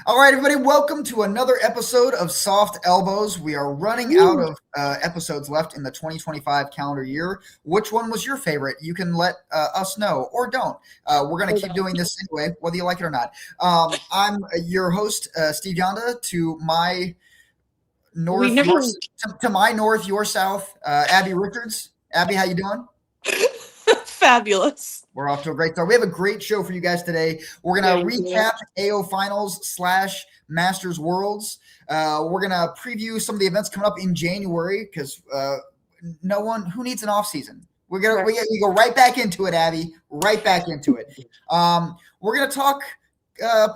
All right, everybody, welcome to another episode of Soft Elbows. We are running out Woo. of episodes left in the 2025 calendar year. Which one was your favorite? You can let us know or don't. We're going to Hold keep on. doing this anyway, whether you like it or not. I'm your host, Steve Yonda. To my We north, your never to my north, your south, Abby Richards. Abby, how you doing? fabulous. We're off to a great start. We have a great show for you guys today. We're Yeah, going to you do. recap AO Finals / Masters Worlds. We're going to preview some of the events coming up in January because no one who needs an off season. Right. We go right back into it, Abby. Right back into it. We're gonna talk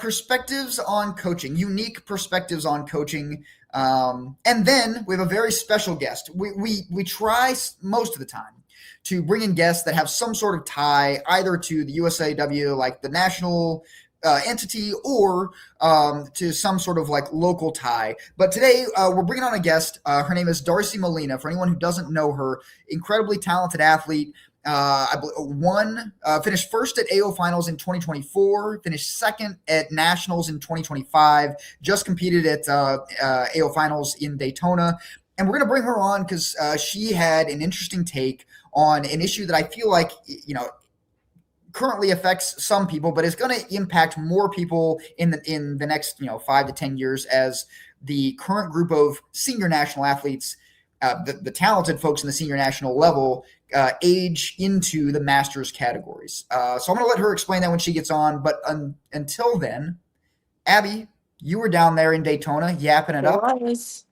perspectives on coaching, unique perspectives on coaching, and then we have a very special guest. We try most of the time to bring in guests that have some sort of tie either to the USAW, like the national entity, or to some sort of like local tie. But today we're bringing on a guest. Her name is Darci Molina. For anyone who doesn't know her, incredibly talented athlete. Finished first at AO Finals in 2024, finished second at Nationals in 2025, just competed at AO Finals in Daytona. And we're going to bring her on because she had an interesting take on an issue that I feel like, currently affects some people, but is going to impact more people in the next 5 to 10 years as the current group of senior national athletes, the talented folks in the senior national level, age into the masters categories. So I'm going to let her explain that when she gets on. But until then, Abby, you were down there in Daytona yapping it up. Was.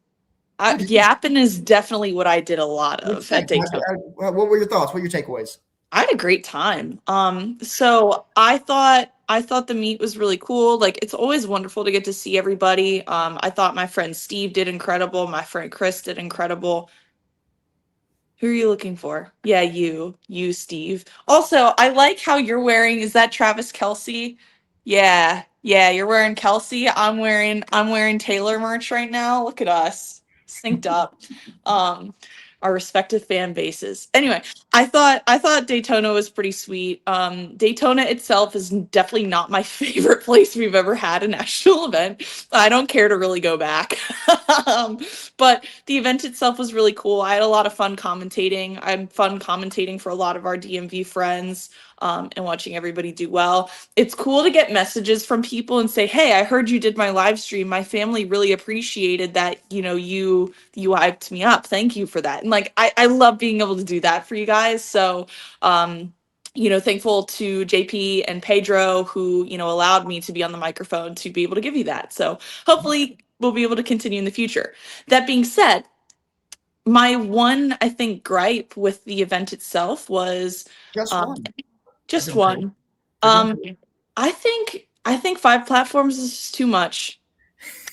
What'd you, Yapping is definitely what I did a lot what'd of you at think? Daytona. What were your thoughts? What were your takeaways? I had a great time. So I thought the meet was really cool. Like it's always wonderful to get to see everybody. I thought my friend Steve did incredible. My friend Chris did incredible. Who are you looking for? Yeah, you, Steve. Also, I like how you're wearing. Is that Travis Kelsey? Yeah, you're wearing Kelsey. I'm wearing Taylor merch right now. Look at us, synced up. Um, our respective fan bases. Anyway, I thought Daytona was pretty sweet. Daytona itself is definitely not my favorite place we've ever had a national event. I don't care to really go back. um, but the event itself was really cool. I had a lot of fun commentating. I'm fun commentating for a lot of our DMV friends, and watching everybody do well. It's cool to get messages from people and say, "Hey, I heard you did my live stream. My family really appreciated that. You hyped me up. Thank you for that." And like, I love being able to do that for you guys. So, thankful to JP and Pedro who allowed me to be on the microphone to be able to give you that. So hopefully we'll be able to continue in the future. That being said, my one, I think, gripe with the event itself was Just um, one. I've just been told. one. You've been Um, told. I think 5 platforms is just too much.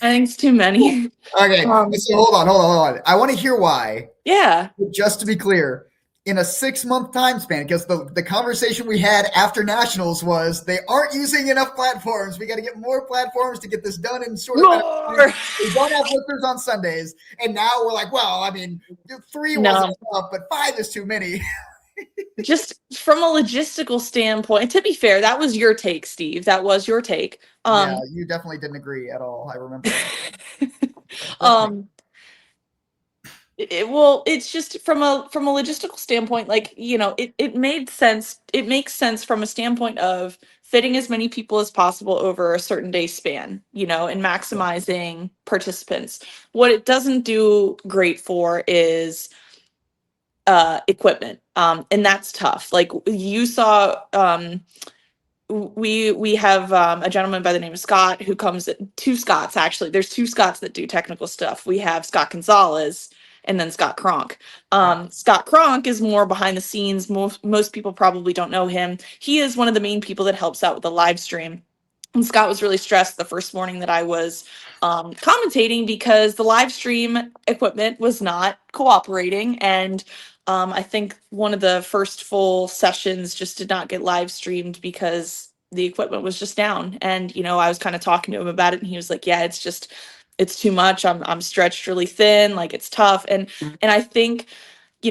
I think it's too many. Okay, Um, so hold on. I want to hear why. yeah. Just to be clear, in a 6 month time span, because the conversation we had after nationals was they aren't using enough platforms. We got to get more platforms to get this done in short amount of time. More. We don't have lifters on Sundays, and now we're like, well, I mean, 3 wasn't No, enough, but 5 is too many. just from a logistical standpoint. To be fair, that was your take, Steve. That was your take. Yeah, you definitely didn't agree at all. I remember that. Just me. um, well, it's just from a logistical standpoint, like it made sense. It makes sense from a standpoint of fitting as many people as possible over a certain day span, and maximizing participants. What it doesn't do great for is equipment, and that's tough. Like you saw, we have a gentleman by the name of Scott who comes, two Scots actually. There's two Scots that do technical stuff. We have Scott Gonzalez and then Scott Kronk. Yeah. Scott Kronk is more behind the scenes. Most people probably don't know him. He is one of the main people that helps out with the live stream. And Scott was really stressed the first morning that I was commentating because the live stream equipment was not cooperating. And I think one of the first full sessions just did not get live streamed because the equipment was just down. And I was kind of talking to him about it, and he was like, "Yeah, it's too much. I'm stretched really thin. Like it's tough." And I think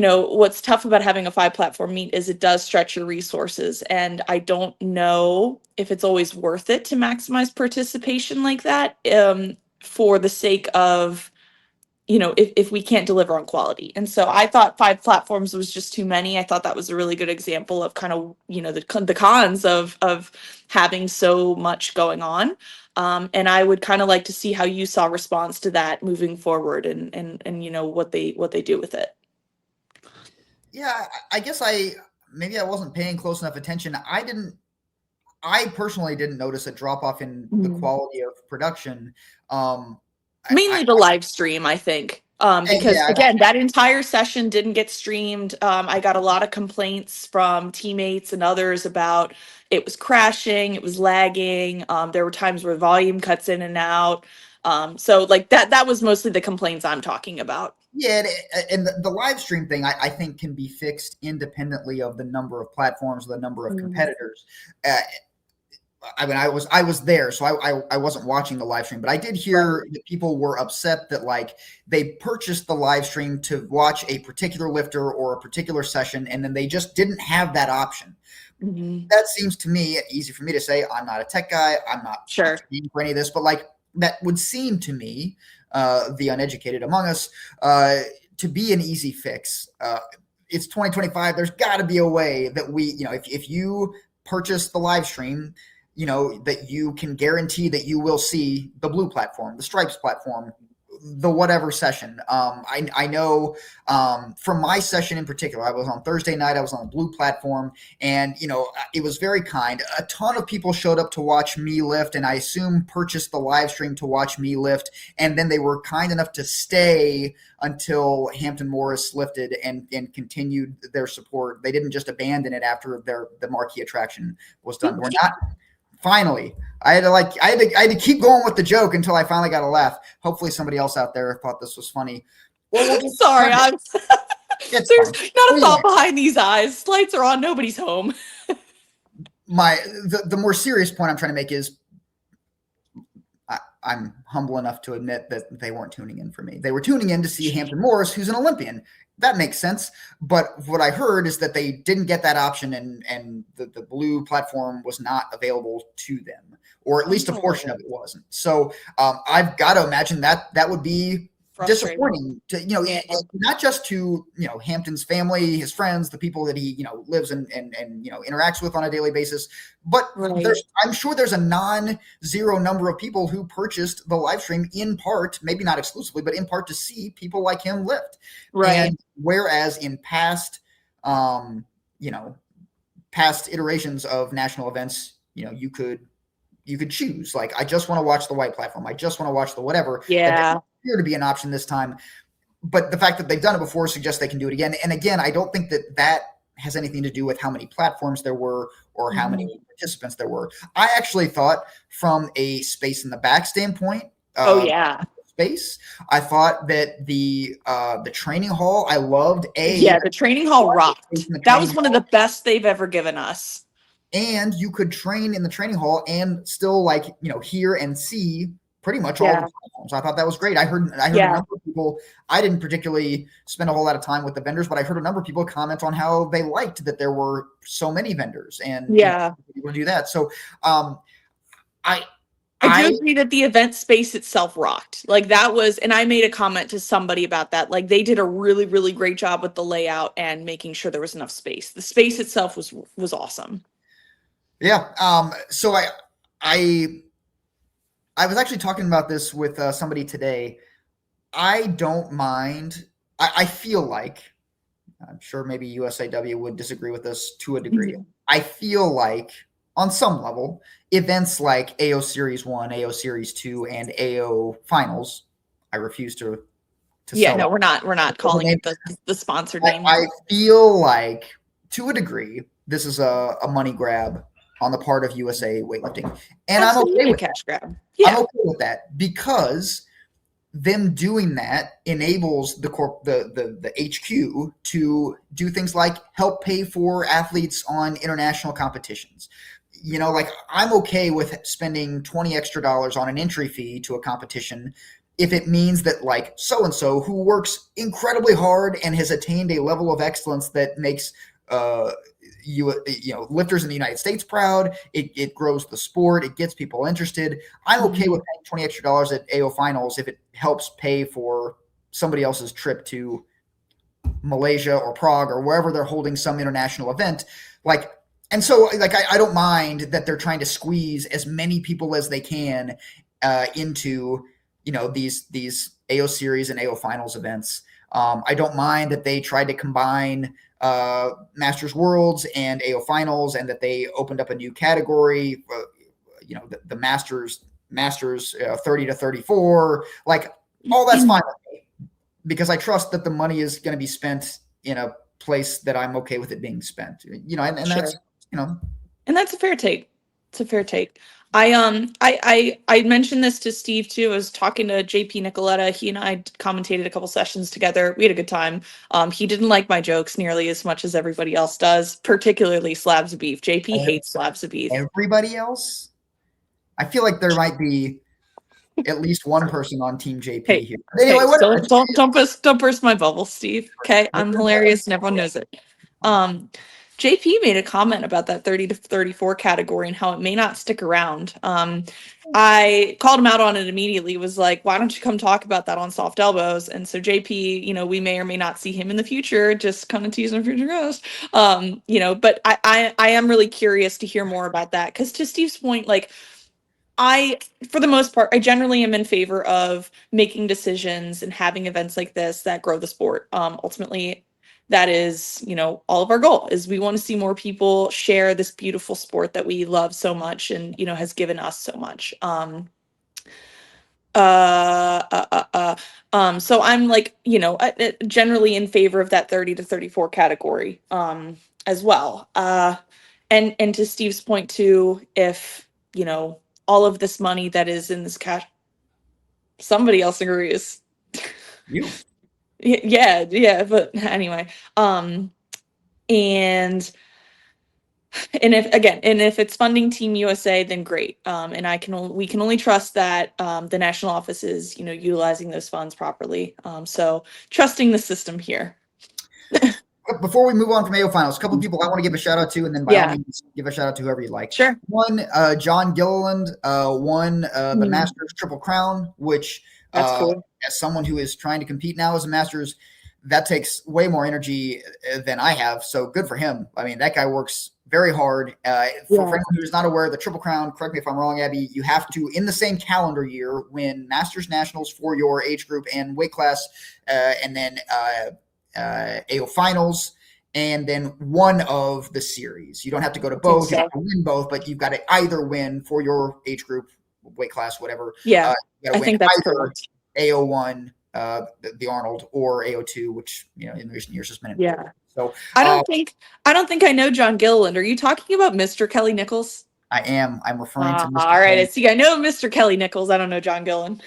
what's tough about having a 5 platform meet is it does stretch your resources. And I don't know if it's always worth it to maximize participation like that, for the sake of, if we can't deliver on quality. And so I thought 5 platforms was just too many. I thought that was a really good example of kind of, the cons of having so much going on. And I would kind of like to see how you saw response to that moving forward, and what they do with it. Yeah, I guess maybe I wasn't paying close enough attention. I personally didn't notice a drop off in the Mhm. quality of production. I Mainly the live stream, I think. and Because yeah, again, that entire session didn't get streamed. I got a lot of complaints from teammates and others about it was crashing, it was lagging. There were times where volume cuts in and out. So like that was mostly the complaints I'm talking about. yeah, and the live stream thing I think can be fixed independently of the number of platforms, the number of Mhm. competitors. Uh, I mean, I was there, so I wasn't watching the live stream, but I did Right. hear that people were upset that like they purchased the live stream to watch a particular lifter or a particular session, and then they just didn't have that option. Mhm. That seems to me easy for me to say. I'm not a tech guy. I'm not Sure. trained for any of this, but like that would seem to me, the uneducated among us, to be an easy fix. It's 2025. There's got to be a way that if you purchase the live stream, that you can guarantee that you will see the blue platform, the stripes platform, the whatever session. I know from my session in particular, I was on Thursday night, I was on the blue platform, and it was very kind. A ton of people showed up to watch me lift, and I assume purchased the live stream to watch me lift, and then they were kind enough to stay until Hampton Morris lifted and continued their support. They didn't just abandon it after the marquee attraction was done. We're not finally. I had to keep going with the joke until I finally got a laugh. Hopefully somebody else out there thought this was funny. Or we'll just Sorry, cut it. I'm It's there's fine. not a Anyway, thought behind these eyes. Lights are on, nobody's home. the more serious point I'm trying to make is I'm humble enough to admit that they weren't tuning in for me. They were tuning in to see Hampton Morris, who's an Olympian. That makes sense. But what I heard is that they didn't get that option, and the blue platform was not available to them, or at least a portion Oh, of it wasn't. So I've got to imagine that would be frustrating. disappointing to Yeah. not just to Hampton's family, his friends, the people that he lives and interacts with on a daily basis, but Right. I'm sure there's a non-zero number of people who purchased the live stream in part, maybe not exclusively, but in part to see people like him lift. Right. And whereas in um, you know, past iterations of national events, you could choose. Like, I just want to watch the white platform. I just want to watch the whatever. That didn't Yeah. appear to be an option this time. But the fact that they've done it before suggests they can do it again. And again, I don't think that has anything to do with how many platforms there were or how Mhm. many participants there were. I actually thought, from a space in the back standpoint, Oh yeah. space, I thought that the training hall, I loved Yeah, the training hall space rocked. in the That training was one of hall, the best they've ever given us. and you could train in the training hall and still hear and see pretty much all the Yeah. platforms. I thought that was great. I heard a Yeah. number of people. I didn't particularly spend a whole lot of time with the vendors, but I heard a number of people comment on how they liked that there were so many vendors and Yeah. able to do that. So um, I I do I agree that the event space itself rocked. Like that was, and I made a comment to somebody about that. Like they did a really, really great job with the layout and making sure there was enough space. The space itself was awesome. yeah. So I I was actually talking about this with somebody today. I don't mind. I feel like, I'm sure maybe USAW would disagree with this to a degree. Mhm. I feel like, on some level, events like AO Series 1, AO Series 2, and AO Finals, I refuse to Yeah, sell no, that. we're not calling it the sponsored name I here. feel like, to a degree, this is a money grab on the part of USA weightlifting. And I'm okay Absolutely a with that. cash grab. I'm Yeah. okay with that because them doing that enables the HQ to do things like help pay for athletes on international competitions. Like, I'm okay with spending $20 extra on an entry fee to a competition if it means that like so and so who works incredibly hard and has attained a level of excellence that makes lifters in the United States proud, it grows the sport, it gets people interested. I'm okay with paying $20 extra at AO finals if it helps pay for somebody else's trip to Malaysia or Prague or wherever they're holding some international event. Like, and so like I don't mind that they're trying to squeeze as many people as they can into these AO series and AO finals events. I don't mind that they tried to combine Masters Worlds and AO finals, and that they opened up a new category. The Masters 30 to 34. Like, all that's fine with me, because I trust that the money is going to be spent in a place that I'm okay with it being spent. And sure. That's and that's a fair take. It's a fair take. I mentioned this to Steve too. I was talking to JP Nicoletta. He and I commentated a couple sessions together. We had a good time. He didn't like my jokes nearly as much as everybody else does, particularly slabs of beef. JP hates slabs of beef. Everybody else? I feel like there might be at least one person on Team JP here. Anyway, don't burst my bubble, Steve. Okay, I'm hilarious and everyone knows it. JP made a comment about that 30 to 34 category and how it may not stick around. I called him out on it immediately, was like, why don't you come talk about that on Soft Elbows? And so JP, we may or may not see him in the future, just kind of teasing a future ghost. But I am really curious to hear more about that, because to Steve's point, like, for the most part, I generally am in favor of making decisions and having events like this that grow the sport. Ultimately, that is, all of our goal is we want to see more people share this beautiful sport that we love so much and, has given us so much. So I'm like, generally in favor of that 30 to 34 category, as well. And to Steve's point too, if, all of this money that is in this cash, somebody else agrees. You. Yeah, but anyway, and if it's funding Team USA, then great. And we can only trust that the national office is, utilizing those funds properly. So trusting the system here. Before we move on from AO finals, a couple of people I want to give a shout out to, and then by all means give a shout out to whoever you like. Sure. One, John Gilliland won the Masters Triple Crown, which that's cool. As someone who is trying to compete now as a Masters, that takes way more energy than I have. So good for him. I mean, that guy works very hard. For anyone who's not aware, the Triple Crown, correct me if I'm wrong, Abby, you have to, in the same calendar year, win Masters Nationals for your age group and weight class, and then AO finals, and then one of the series. You don't have to go to both. You have to win both, but you've got to either win for your age group, weight class, whatever. Yeah, I think that's correct. AO1, the Arnold, or AO2, which in recent years has been important. So I don't think I know John Gilliland. Are you talking about Mr. Kelly Nichols? I am. I'm referring to Mr. All right. See, I know Mr. Kelly Nichols. I don't know John Gilliland.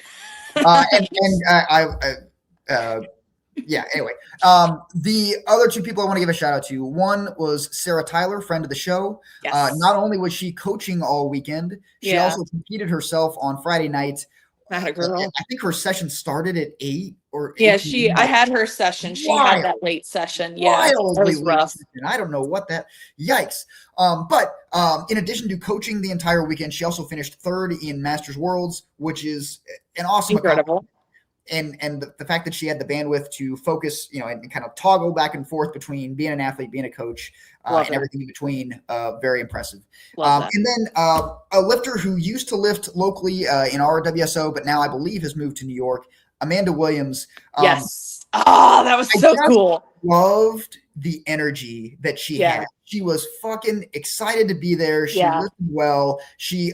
Yeah, anyway. The other two people I want to give a shout out to, one was Sarah Tyler, friend of the show. Yes. Not only was she coaching all weekend, she also competed herself on Friday night. Not a girl. I think her session started at 8 or 8. Yeah, I had her session. She had that late session. Yeah, that was rough. I don't know what that. Yikes. But in addition to coaching the entire weekend, she also finished third in Masters Worlds, which is an awesome, incredible. And the fact that she had the bandwidth to focus, and kind of toggle back and forth between being an athlete, being a coach, and everything in between, very impressive. And then a lifter who used to lift locally in our WSO, but now I believe has moved to New York, Amanda Williams. Yes. Oh, that was so cool. Loved the energy that she had. She was fucking excited to be there. She lifted well. She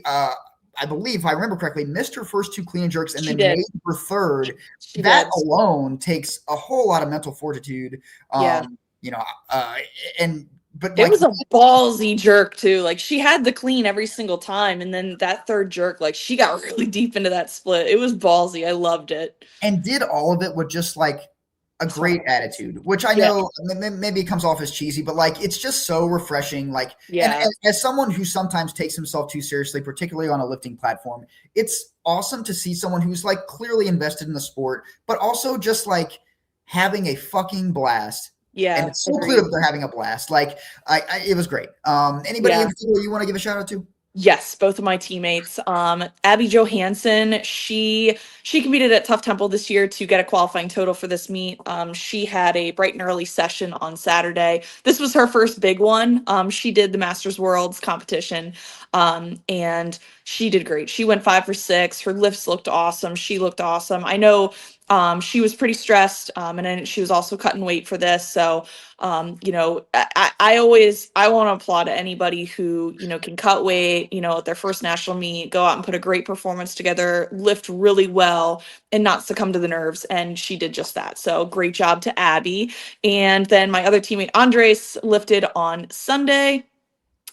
I believe, if I remember correctly, missed her first 2 clean and jerks and then made her third. That alone takes a whole lot of mental fortitude. But it was a ballsy jerk too. Like, she had the clean every single time, and then that third jerk, like, she got really deep into that split. It was ballsy. I loved it. And did all of it with just like a So great attitude, which I yeah, know maybe it comes off as cheesy, but like it's just so refreshing. Like, yeah, and as someone who sometimes takes himself too seriously, particularly on a lifting platform, it's awesome to see someone who's like clearly invested in the sport, but also just like having a fucking blast. And yeah, it's so clear agreed. that they're having a blast. Like, it was great. Anybody in Yeah. particular you want to give a shout out to? Yes, both of my teammates. Abby Johansson, she competed at Tough Temple this year to get a qualifying total for this meet. She had a bright and early session on Saturday. This was her first big one. She did the Masters Worlds competition, and she did great. She went 5 for 6. Her lifts looked awesome. She looked awesome. I know she was pretty stressed, and then she was also cutting weight for this. So I always I want to applaud anybody who can cut weight, at their first national meet, go out and put a great performance together, lift really well, and not succumb to the nerves. And she did just that. So great job to Abby. And then my other teammate Andres lifted on Sunday.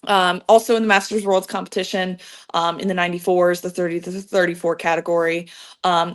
Also in the Masters Worlds competition, in the 94s, the 30 to 34 category.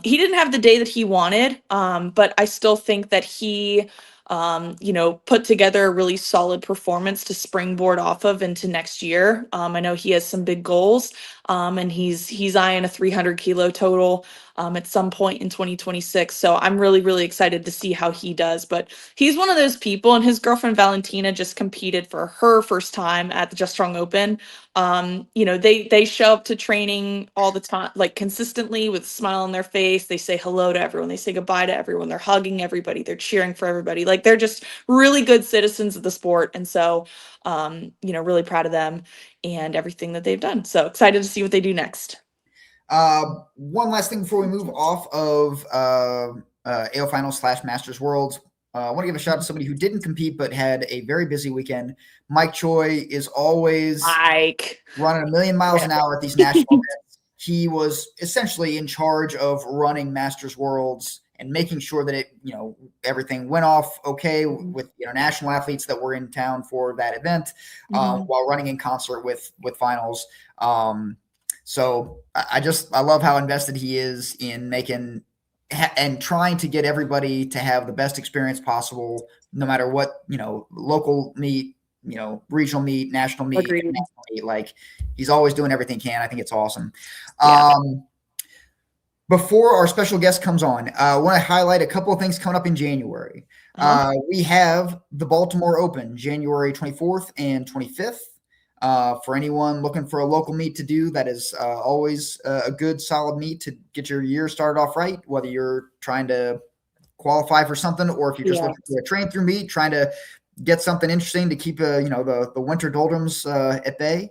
He didn't have the day that he wanted, but I still think that he, put together a really solid performance to springboard off of into next year. I know he has some big goals, and he's eyeing a 300 kilo total at some point in 2026. So I'm really, really excited to see how he does. But he's one of those people, and his girlfriend Valentina just competed for her first time at the Just Strong Open. They show up to training all the time, like consistently with a smile on their face. They say hello to everyone. They say goodbye to everyone. They're hugging everybody. They're cheering for everybody. Like they're just really good citizens of the sport. And so, really proud of them and everything that they've done. So excited to see what they do next. One last thing before we move off of AO Finals / Masters Worlds. I want to give a shout out to somebody who didn't compete but had a very busy weekend. Mike Choi is always Like, running a million miles yeah. an hour at these national events. He was essentially in charge of running Masters Worlds and making sure that everything went off okay with national athletes that were in town for that event, Mhm. while running in concert with finals. So I love how invested he is in making and trying to get everybody to have the best experience possible, no matter what, local meet, regional meet, national meet, Agreed. international meet. Like he's always doing everything he can. I think it's awesome. Yeah. Before our special guest comes on, I want to highlight a couple of things coming up in January. Uh-huh. We have the Baltimore Open, January 24th and 25th. For anyone looking for a local meet to do, that is always a good, solid meet to get your year started off right, whether you're trying to qualify for something or if you're just Yeah. looking for a train through meet, trying to get something interesting to keep the winter doldrums at bay.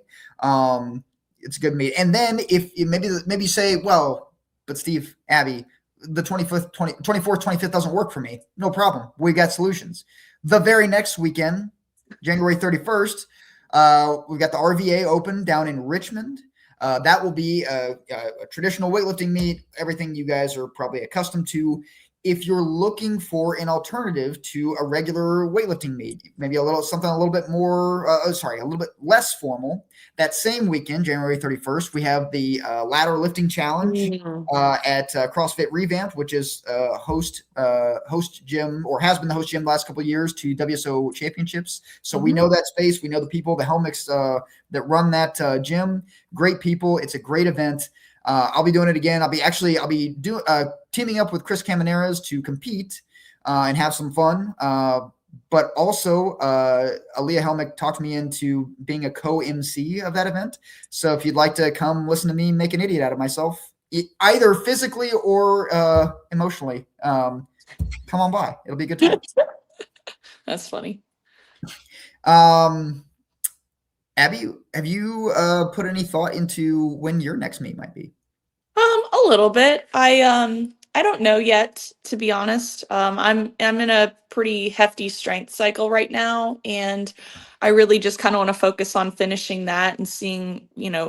It's a good meet. And then if you maybe say, well, but Steve, Abby, the 24th, 25th doesn't work for me. No problem. We got solutions. The very next weekend, January 31st, we've got the RVA Open down in Richmond. That will be a traditional weightlifting meet, everything you guys are probably accustomed to. If you're looking for an alternative to a regular weightlifting meet, maybe a little bit more, a little bit less formal, that same weekend, January 31st, we have the Ladder Lifting Challenge Mhm. at CrossFit Revamped, which is host gym, or has been the host gym the last couple of years to WSO championships. So we Mhm. know that space. We know the people, the Helmics that run that gym. Great people. It's a great event. I'll be doing it again. I'll be teaming up with Chris Camaneras to compete and have some fun. But also, Aaliyah Helmick talked me into being a co-MC of that event. So if you'd like to come listen to me make an idiot out of myself, either physically or emotionally, come on by. It'll be a good time. That's funny. Um, Abby, have you put any thought into when your next meet might be? A little bit. I don't know yet, to be honest. I'm in a pretty hefty strength cycle right now, and I really just kind of want to focus on finishing that and seeing,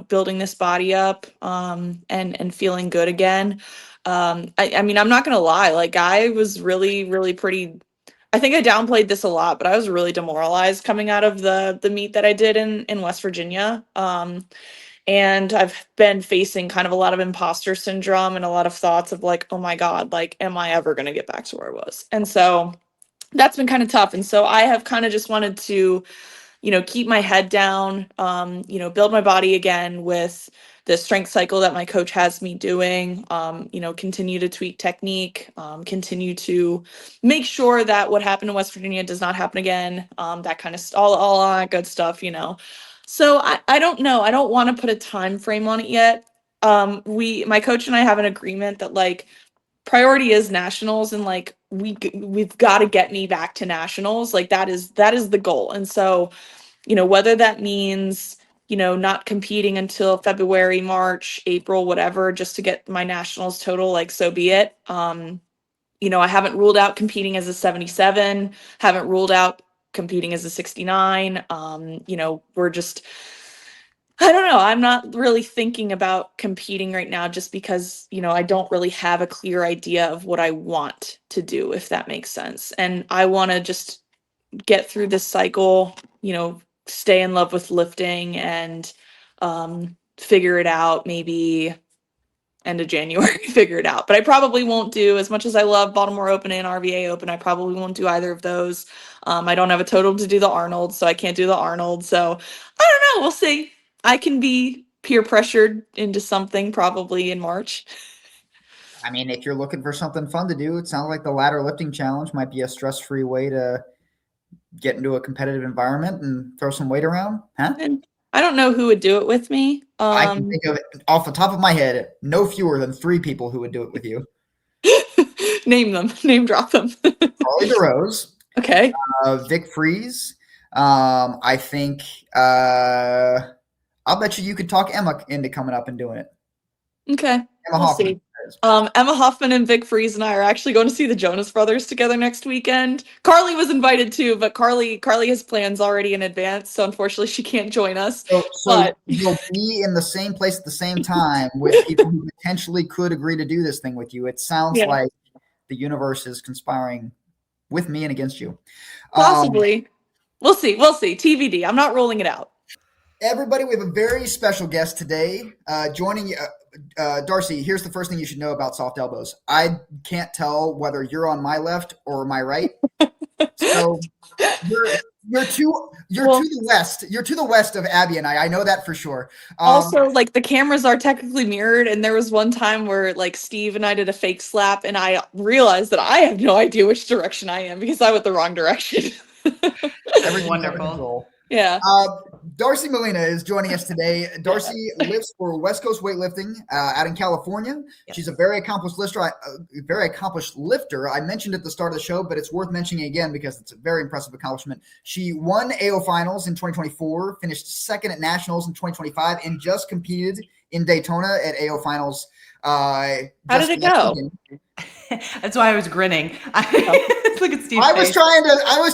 building this body up, and feeling good again. I mean, I'm not gonna lie, like I was really, really pretty. I think I downplayed this a lot, but I was really demoralized coming out of the meet that I did in West Virginia. And I've been facing kind of a lot of imposter syndrome and a lot of thoughts of like, oh my God, like, am I ever going to get back to where I was? And so that's been kind of tough. And so I have kind of just wanted to, keep my head down, build my body again with the strength cycle that my coach has me doing, continue to tweak technique, continue to make sure that what happened in West Virginia does not happen again, that kind of all that good stuff. So I don't know. I don't want to put a time frame on it yet. My coach and I have an agreement that like priority is nationals, and like we've got to get me back to nationals. Like that is the goal. And so whether that means, not competing until February, March, April, whatever, just to get my nationals total, like so be it. I haven't ruled out competing as a 77, haven't ruled out competing as a 69. We're just, I don't know. I'm not really thinking about competing right now just because, I don't really have a clear idea of what I want to do, if that makes sense. And I want to just get through this cycle, stay in love with lifting and figure it out maybe end of January, figure it out. But I probably won't do, as much as I love Baltimore Open and RVA Open, I probably won't do either of those. I don't have a total to do the Arnold, so I can't do the Arnold. So I don't know. We'll see. I can be peer pressured into something probably in March. I mean, if you're looking for something fun to do, it sounds like the ladder lifting challenge might be a stress-free way to get into a competitive environment and throw some weight around, huh? And I don't know who would do it with me. I can think of, off the top of my head, no fewer than 3 people who would do it with you. Name them, name drop them. Carly DeRose, Okay. Vic Freeze. I think I'll bet you could talk Emma into coming up and doing it. Okay. Emma We'll Hoffman. see. Emma Hoffman and Vic Freeze and I are actually going to see the Jonas Brothers together next weekend. Carly was invited too, but Carly has plans already in advance, so unfortunately she can't join us. So But you'll be in the same place at the same time with people who potentially could agree to do this thing with you. It sounds yeah, like the universe is conspiring with me and against you. possibly. We'll see. We'll see. TBD. I'm not ruling it out. Everybody, we have a very special guest today joining you. Darci, here's the first thing you should know about soft elbows. I can't tell whether you're on my left or my right. So you're to the west. You're to the west of Abby and I. I know that for sure. Also, like the cameras are technically mirrored, and there was one time where like Steve and I did a fake slap, and I realized that I have no idea which direction I am because I went the wrong direction. Everything's wonderful. Yeah. Darci Molina is joining us today. Darci lives for West Coast Weightlifting out in California. Yes. She's a very accomplished lifter. I mentioned at the start of the show, but it's worth mentioning again because it's a very impressive accomplishment. She won AO Finals in 2024, finished second at Nationals in 2025, and just competed in Daytona at AO Finals. How did it go? That's why I was grinning. Look at Steve. I was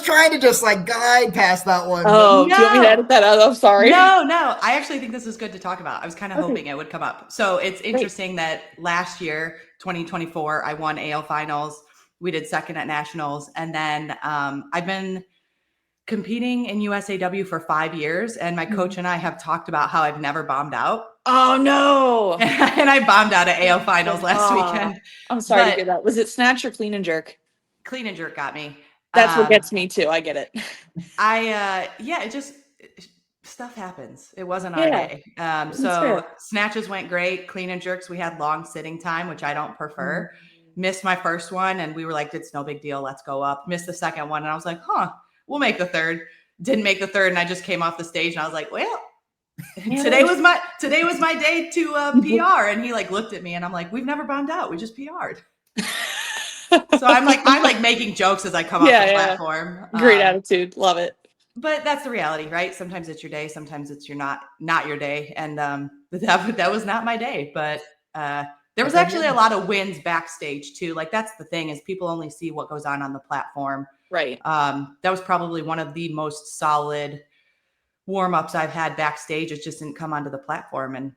trying to just like guide past that one. Oh, no. Do you want me to edit that out? I'm sorry. No. I actually think this is good to talk about. I was kind of hoping it would come up. So it's interesting that last year, 2024, I won AO Finals. We did second at Nationals. And then I've been competing in USAW for 5 years. And my coach and I have talked about how I've never bombed out. Oh, no. And I bombed out at AO Finals last weekend. I'm sorry to hear that. Was it snatch or clean and jerk? Clean and jerk got me. That's what gets me too. I get it. It just stuff happens. It wasn't our day. So snatches went great. Clean and jerks, we had long sitting time, which I don't prefer. Missed my first one, and we were like, it's no big deal. Let's go up. Missed the second one, and I was like, we'll make the third. Didn't make the third, and I just came off the stage, and I was like, well, today was my day to PR. And he like looked at me, and I'm like, we've never bombed out. We just PR'd. So I'm like making jokes as I come off the platform. Great attitude. Love it. But that's the reality, right? Sometimes it's your day. Sometimes it's not your day. And that was not my day. But there was actually a lot of wins backstage too. Like that's the thing is people only see what goes on the platform. Right. That was probably one of the most solid warm-ups I've had backstage. It just didn't come onto the platform. And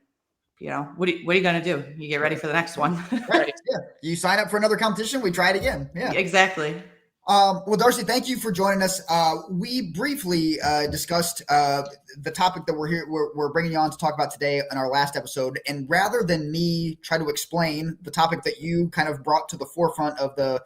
what are you going to do? You get ready for the next one. Right. Yeah. You sign up for another competition. We try it again. Yeah, exactly. Well, Darci, thank you for joining us. We briefly discussed the topic that we're bringing you on to talk about today in our last episode. And rather than me try to explain the topic that you kind of brought to the forefront of the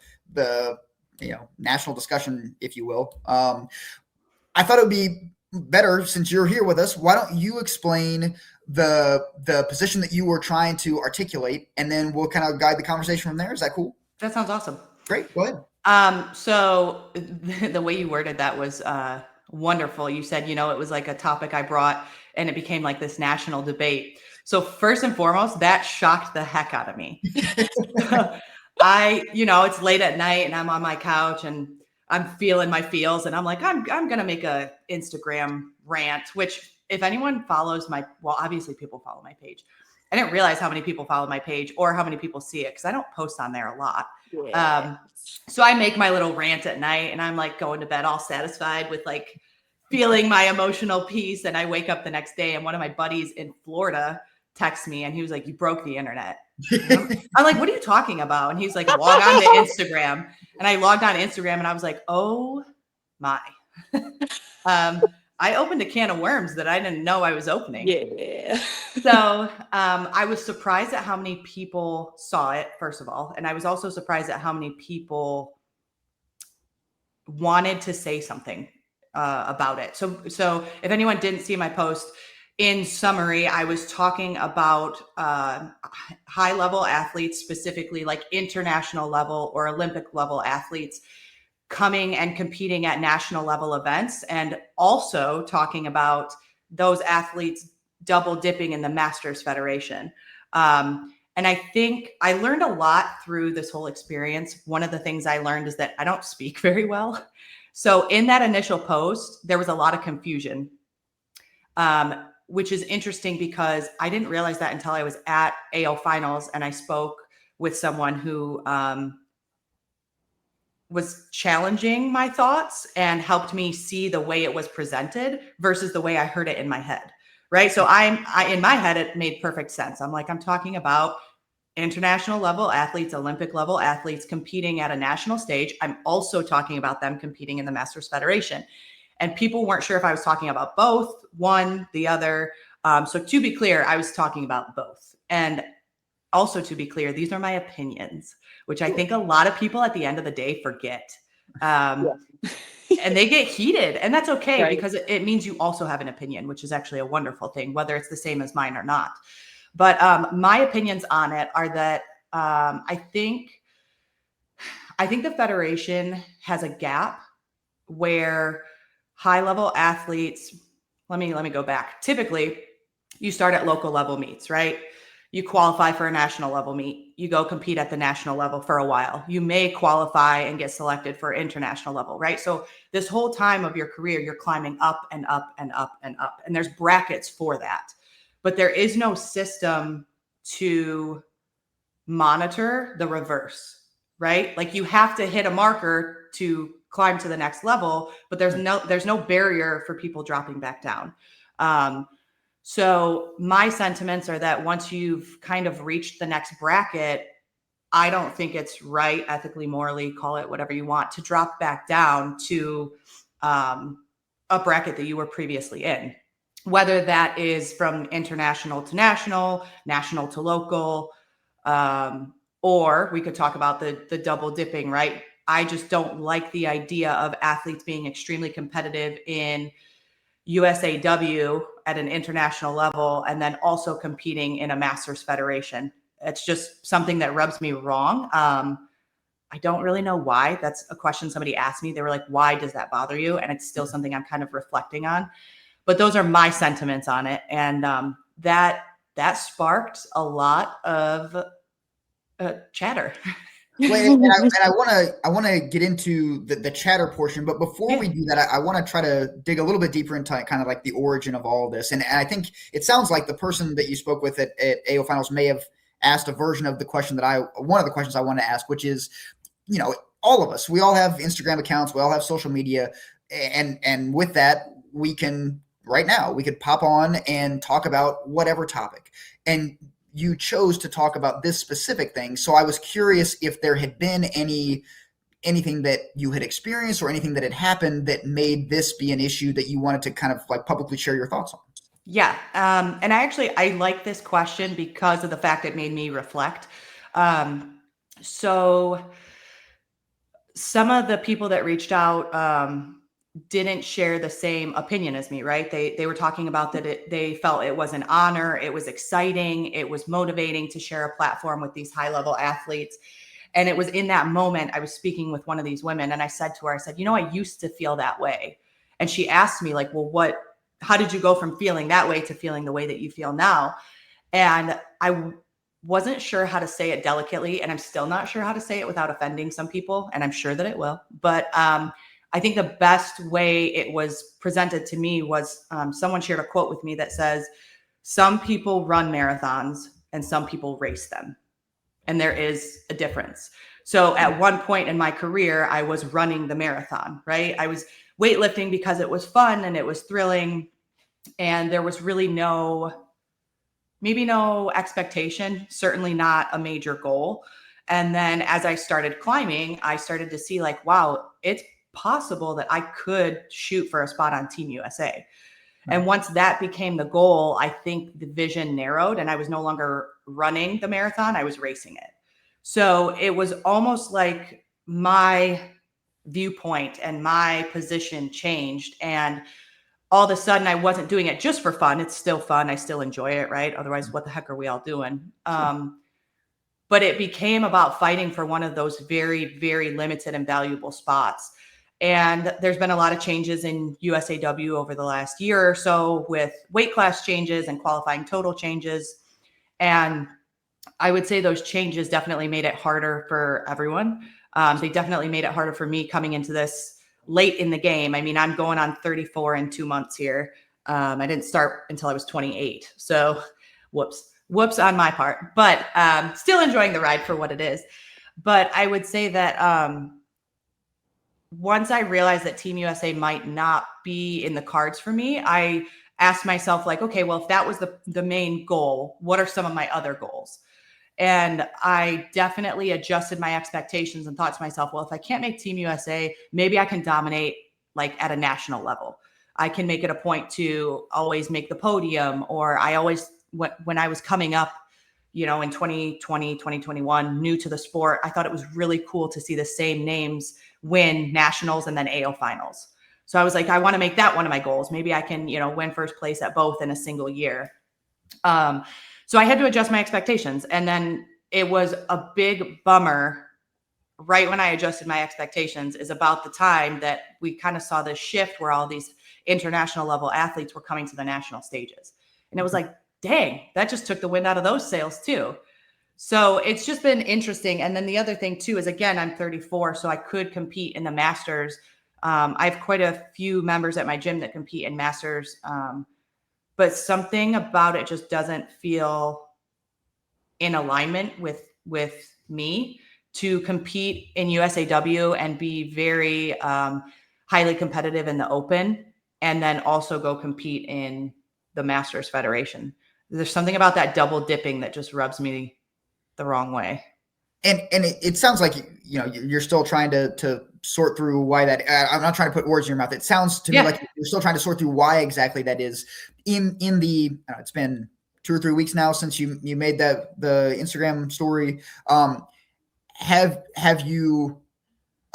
national discussion, if you will. I thought it would be better, since you're here with us, why don't you explain the position that you were trying to articulate, and then we'll kind of guide the conversation from there. Is that cool? That sounds awesome. Great. Go ahead. So the way you worded that was wonderful. You said, it was like a topic I brought and it became like this national debate. So first and foremost, that shocked the heck out of me. It's late at night and I'm on my couch and I'm feeling my feels and I'm like, I'm going to make a Instagram rant, which if anyone follows obviously people follow my page. I didn't realize how many people follow my page or how many people see it, because I don't post on there a lot. Yeah. So I make my little rant at night and I'm like going to bed all satisfied with like feeling my emotional piece. And I wake up the next day and one of my buddies in Florida texts me and he was like, "You broke the internet." I'm like, "What are you talking about?" And he's like, "Log on to Instagram." And I logged on to Instagram and I was like, oh my. I opened a can of worms that I didn't know I was opening. Yeah. So I was surprised at how many people saw it, first of all. And I was also surprised at how many people wanted to say something about it. So if anyone didn't see my post, in summary, I was talking about high level athletes, specifically like international level or Olympic level athletes coming and competing at national level events, and also talking about those athletes double dipping in the Masters Federation. And I think I learned a lot through this whole experience. One of the things I learned is that I don't speak very well. So in that initial post, there was a lot of confusion, which is interesting because I didn't realize that until I was at AO finals and I spoke with someone who was challenging my thoughts and helped me see the way it was presented versus the way I heard it in my head. Right. So in my head, it made perfect sense. I'm like, I'm talking about international level athletes, Olympic level athletes competing at a national stage. I'm also talking about them competing in the Masters Federation. And people weren't sure if I was talking about both, one, the other. So to be clear, I was talking about both. And also to be clear, these are my opinions, which I think a lot of people at the end of the day forget. And they get heated, and that's okay, right? Because it means you also have an opinion, which is actually a wonderful thing, whether it's the same as mine or not. But my opinions on it are that I think the Federation has a gap where high level athletes, let me go back. Typically, you start at local level meets, right? You qualify for a national level meet. You go compete at the national level for a while. You may qualify and get selected for international level, right? So this whole time of your career, you're climbing up and up and up and up. And there's brackets for that. But there is no system to monitor the reverse, right? Like you have to hit a marker to climb to the next level, but there's no barrier for people dropping back down. So my sentiments are that once you've kind of reached the next bracket, I don't think it's right, ethically, morally, call it whatever you want, to drop back down to a bracket that you were previously in, whether that is from international to national, national to local, or we could talk about the double dipping, right? I just don't like the idea of athletes being extremely competitive in USAW at an international level and then also competing in a Masters Federation. It's just something that rubs me wrong. I don't really know why. That's a question somebody asked me. They were like, "Why does that bother you?" And it's still something I'm kind of reflecting on. But those are my sentiments on it. And that sparked a lot of chatter. Well, and I want to get into the chatter portion, but before we do that, I want to try to dig a little bit deeper into kind of like the origin of all of this. And I think it sounds like the person that you spoke with at AO Finals may have asked a version of the question one of the questions I want to ask, which is, all of us, we all have Instagram accounts, we all have social media, and with that, we can we could pop on and talk about whatever topic. And you chose to talk about this specific thing. So I was curious if there had been anything that you had experienced or anything that had happened that made this be an issue that you wanted to kind of like publicly share your thoughts on. Yeah. And I like this question because of the fact it made me reflect. So some of the people that reached out didn't share the same opinion as me, right? They were talking about that they felt it was an honor, it was exciting, it was motivating to share a platform with these high-level athletes. And it was in that moment I was speaking with one of these women, and I said to her, I said, you know, I used to feel that way. And she asked me, like, well, how did you go from feeling that way to feeling the way that you feel now? And I wasn't sure how to say it delicately, and I'm still not sure how to say it without offending some people, and I'm sure that it will. But I think the best way it was presented to me was someone shared a quote with me that says, some people run marathons and some people race them. And there is a difference. So at one point in my career, I was running the marathon, right? I was weightlifting because it was fun and it was thrilling. And there was really maybe no expectation, certainly not a major goal. And then as I started climbing, I started to see like, wow, it's possible that I could shoot for a spot on Team USA. And once that became the goal, I think the vision narrowed and I was no longer running the marathon, I was racing it. So it was almost like my viewpoint and my position changed. And all of a sudden I wasn't doing it just for fun. It's still fun. I still enjoy it, right? Otherwise, what the heck are we all doing? Sure. But it became about fighting for one of those very, very limited and valuable spots. And there's been a lot of changes in USAW over the last year or so with weight class changes and qualifying total changes. And I would say those changes definitely made it harder for everyone. They definitely made it harder for me coming into this late in the game. I mean, I'm going on 34 in 2 months here. I didn't start until I was 28. So whoops on my part, but still enjoying the ride for what it is. But I would say that once I realized that Team USA might not be in the cards for me, I asked myself like, okay, well, if that was the main goal, what are some of my other goals? And I definitely adjusted my expectations and thought to myself, well, if I can't make Team USA, maybe I can dominate like at a national level. I can make it a point to always make the podium, or I always, when I was coming up, you know, in 2020, 2021, new to the sport, I thought it was really cool to see the same names win nationals and then AO finals. So I was like, I want to make that one of my goals. Maybe I can, you know, win first place at both in a single year. So I had to adjust my expectations. And then it was a big bummer right when I adjusted my expectations is about the time that we kind of saw this shift where all these international level athletes were coming to the national stages. And it was like, dang, that just took the wind out of those sails too. So it's just been interesting. And then the other thing too is, again, I'm 34, so I could compete in the Masters. I have quite a few members at my gym that compete in Masters. But something about it just doesn't feel in alignment with me to compete in USAW and be very highly competitive in the Open, and then also go compete in the Masters Federation. There's something about that double dipping that just rubs me the wrong way. And it sounds like, you know, you're still trying to sort through why that. I'm not trying to put words in your mouth. It sounds to me like you're still trying to sort through why exactly that is. In the it's been 2 or 3 weeks now since you made the Instagram story. Have you,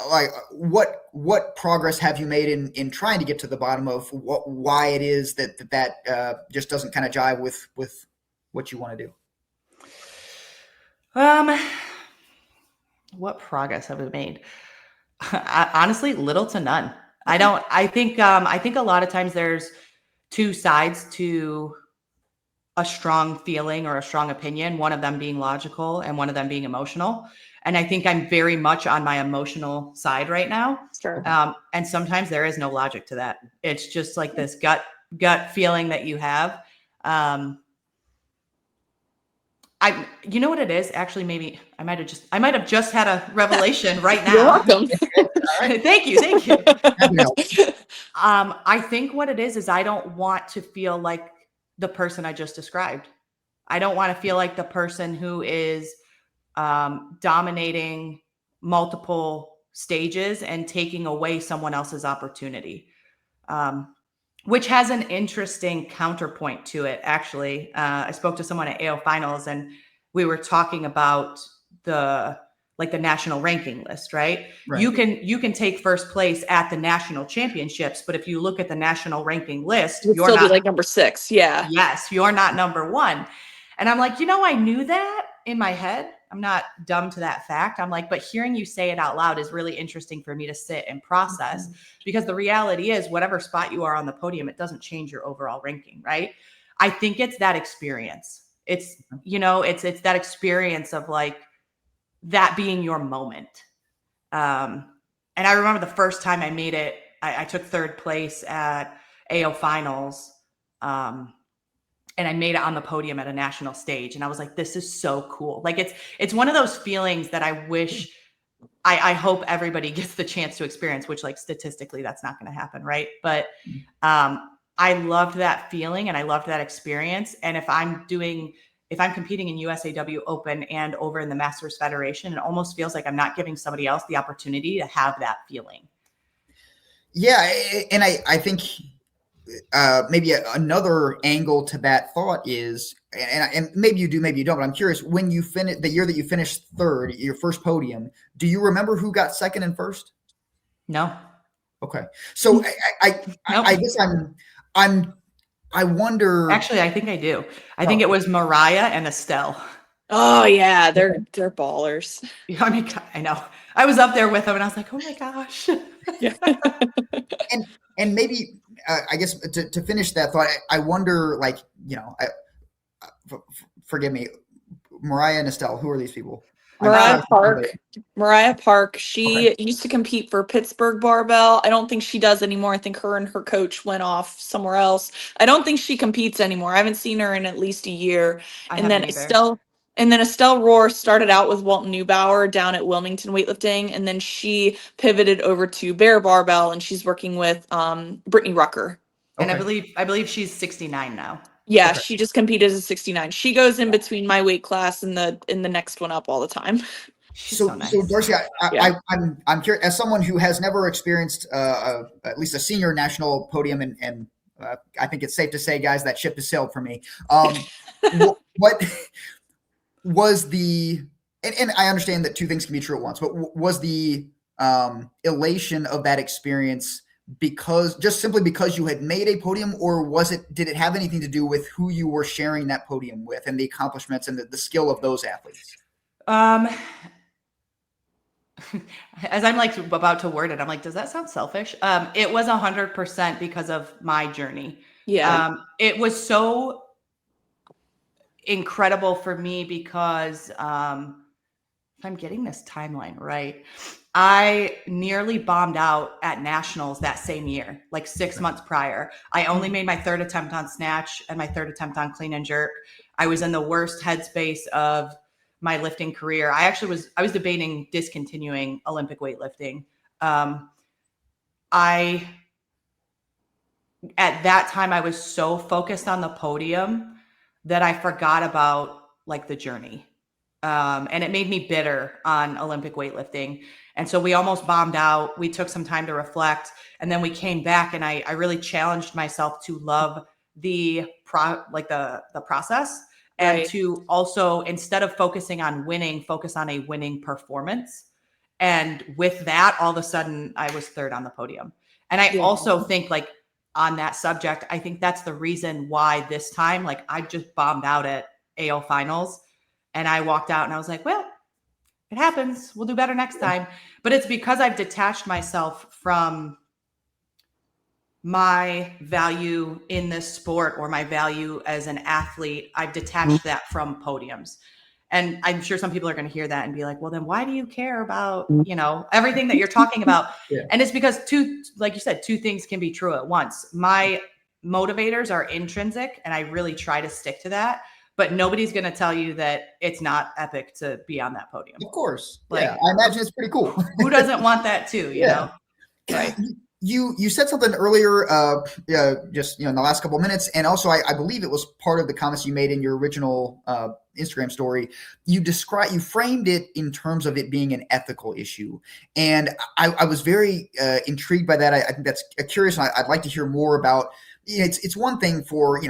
like, what progress have you made in trying to get to the bottom of why it is that just doesn't kind of jive with what you want to do? What progress have we made? Honestly, little to none. I think a lot of times there's two sides to a strong feeling or a strong opinion, one of them being logical and one of them being emotional. And I think I'm very much on my emotional side right now. Sure. And sometimes there is no logic to that. It's just like this gut feeling that you have. You know what it is? Actually, maybe I might have just had a revelation right now. You're welcome. Thank you. I think what it is I don't want to feel like the person I just described. I don't want to feel like the person who is dominating multiple stages and taking away someone else's opportunity, which has an interesting counterpoint to it. Actually, I spoke to someone at AO finals and we were talking about the like the national ranking list, right? Right. You can take first place at the national championships, but if you look at the national ranking list, You'd you're still not be like number 6. Yeah. Yes, you're not number 1. And I'm like, I knew that in my head. I'm not dumb to that fact. I'm like, but hearing you say it out loud is really interesting for me to sit and process, because the reality is whatever spot you are on the podium, it doesn't change your overall ranking, right? I think it's that experience. It's, it's that experience of like that being your moment. And I remember the first time I made it, I took 3rd place at AO finals. And I made it on the podium at a national stage. And I was like, this is so cool. Like it's one of those feelings that I wish, I hope everybody gets the chance to experience, which like statistically that's not going to happen. Right. But I loved that feeling and I loved that experience. And if I'm competing in USAW Open and over in the Masters Federation, it almost feels like I'm not giving somebody else the opportunity to have that feeling. Yeah. And I think maybe another angle to that thought is, and maybe you do, maybe you don't, but I'm curious, when you finish the year that you finished 3rd, your first podium, do you remember who got 2nd and 1st? No. Okay. So I guess I wonder. Actually, I think I do. I think it was Mariah and Estelle. Oh yeah. They're ballers. I mean, I know. I was up there with them and I was like, oh my gosh. Yeah. and maybe, I guess to finish that thought, I wonder, like, forgive me, Mariah and Estelle, who are these people? Mariah Park. She used to compete for Pittsburgh Barbell. I don't think she does anymore. I think her and her coach went off somewhere else. I don't think she competes anymore. I haven't seen her in at least a year. And then Estelle Rohr started out with Walton Neubauer down at Wilmington weightlifting, and then she pivoted over to Bear Barbell, and she's working with Brittany Rucker. And I believe she's 69 now. Yeah, she just competed as a 69. She goes in between my weight class and the next one up all the time. So nice. So Darci, I'm curious, as someone who has never experienced at least a senior national podium, and I think it's safe to say, guys, that ship has sailed for me. What was the, and I understand that two things can be true at once, but was the elation of that experience simply because you had made a podium, or did it have anything to do with who you were sharing that podium with and the accomplishments and the skill of those athletes? As I'm like about to word it, I'm like, does that sound selfish? It was 100% because of my journey. Yeah. It was so incredible for me because, if I'm getting this timeline right, I nearly bombed out at nationals that same year, like 6 months prior. I only made my 3rd attempt on snatch and my 3rd attempt on clean and jerk. I was in the worst headspace of my lifting career. I was debating discontinuing Olympic weightlifting. At that time, I was so focused on the podium that I forgot about like the journey. And it made me bitter on Olympic weightlifting. And so we almost bombed out. We took some time to reflect, and then we came back, and I really challenged myself to love the process, and to also, instead of focusing on winning, focus on a winning performance. And with that, all of a sudden I was 3rd on the podium. And I also think, like, on that subject, I think that's the reason why this time, like, I just bombed out at AO finals, and I walked out and I was like, well, it happens. We'll do better next time. But it's because I've detached myself from my value in this sport or my value as an athlete. I've detached that from podiums. And I'm sure some people are going to hear that and be like, well, then why do you care about, everything that you're talking about? And it's because like you said, two things can be true at once. My motivators are intrinsic, and I really try to stick to that. But nobody's going to tell you that it's not epic to be on that podium. Of course. Like, I imagine it's pretty cool. Who doesn't want that too, you know? Right. You said something earlier, just in the last couple of minutes, and also I believe it was part of the comments you made in your original Instagram story. You framed it in terms of it being an ethical issue, and I was very intrigued by that. I think that's curious, and I'd like to hear more about it's one thing for,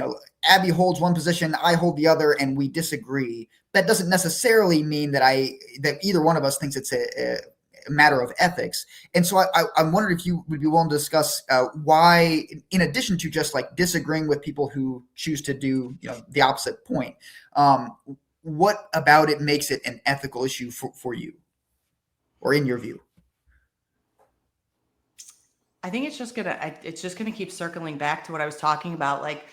Abby holds one position, I hold the other, and we disagree. That doesn't necessarily mean that either one of us thinks it's a matter of ethics. And so I'm wondering if you would be willing to discuss why, in addition to just like disagreeing with people who choose to do, the opposite point, what about it makes it an ethical issue for you, or in your view? I think it's just gonna keep circling back to what I was talking about. Like,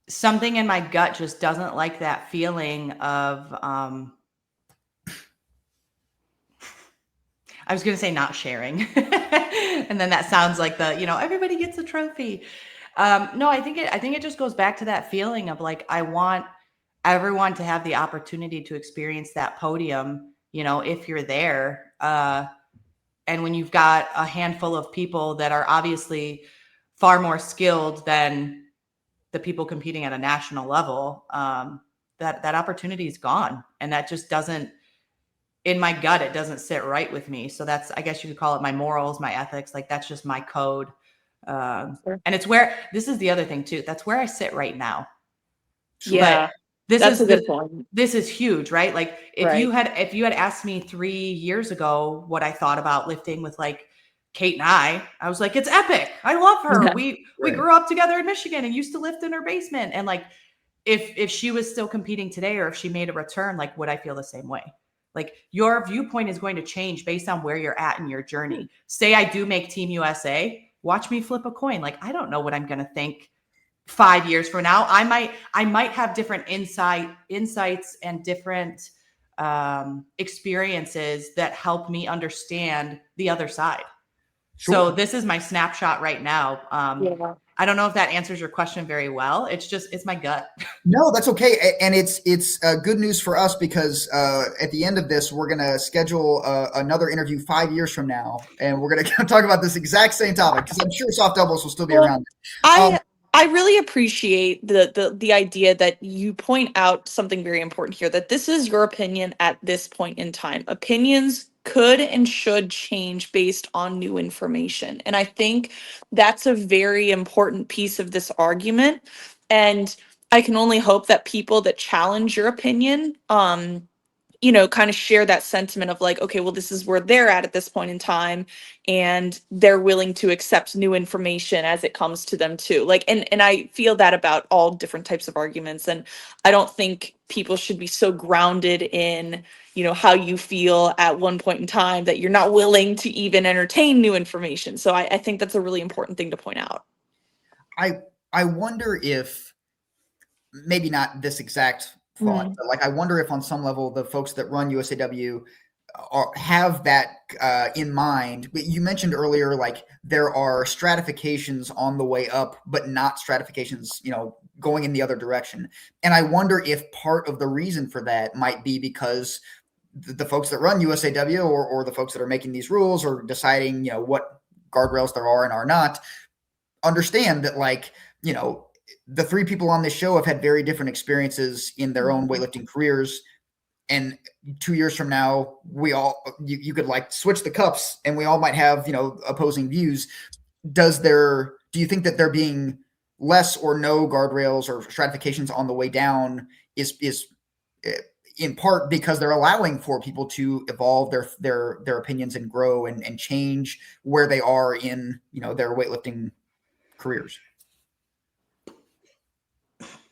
something in my gut just doesn't like that feeling of, I was going to say not sharing. And then that sounds like everybody gets a trophy. No, I think it just goes back to that feeling of like, I want everyone to have the opportunity to experience that podium, if you're there. And when you've got a handful of people that are obviously far more skilled than the people competing at a national level, that opportunity is gone. And that just doesn't, in my gut, it doesn't sit right with me. So that's, I guess you could call it my morals, my ethics. Like, that's just my code. And it's where, this is the other thing too. That's where I sit right now. Yeah. But that's a good point. This is huge, right? Like, if you had asked me 3 years ago what I thought about lifting with like Kate and I was like, it's epic. I love her. Yeah. We grew up together in Michigan and used to lift in her basement. And like, if she was still competing today, or if she made a return, like, would I feel the same way? Like, your viewpoint is going to change based on where you're at in your journey. Say I do make Team USA, watch me flip a coin. Like, I don't know what I'm going to think 5 years from now. I might have different insights and different experiences that help me understand the other side. Sure. So this is my snapshot right now. I don't know if that answers your question very well. It's my gut. No, that's okay. And it's good news for us, because at the end of this, we're going to schedule another interview 5 years from now. And we're going to talk about this exact same topic, because I'm sure soft elbows will still be around. I really appreciate the idea that you point out something very important here, that this is your opinion at this point in time. Opinions could and should change based on new information. And I think that's a very important piece of this argument. And I can only hope that people that challenge your opinion, kind of share that sentiment of like, okay, well, this is where they're at this point in time, and they're willing to accept new information as it comes to them too. Like, and I feel that about all different types of arguments. And I don't think people should be so grounded in, how you feel at one point in time that you're not willing to even entertain new information. So I think that's a really important thing to point out. I wonder if, maybe not this exact thought, but like, I wonder if on some level the folks that run USAW have that in mind. But you mentioned earlier, like, there are stratifications on the way up, but not stratifications, going in the other direction. And I wonder if part of the reason for that might be because the folks that run USAW, or the folks that are making these rules or deciding, what guardrails there are and are not, understand that, like, the three people on this show have had very different experiences in their own weightlifting careers. And 2 years from now, you could like switch the cups and we all might have, opposing views. Do you think that there being less or no guardrails or stratifications on the way down is in part because they're allowing for people to evolve their opinions and grow and change where they are in, their weightlifting careers?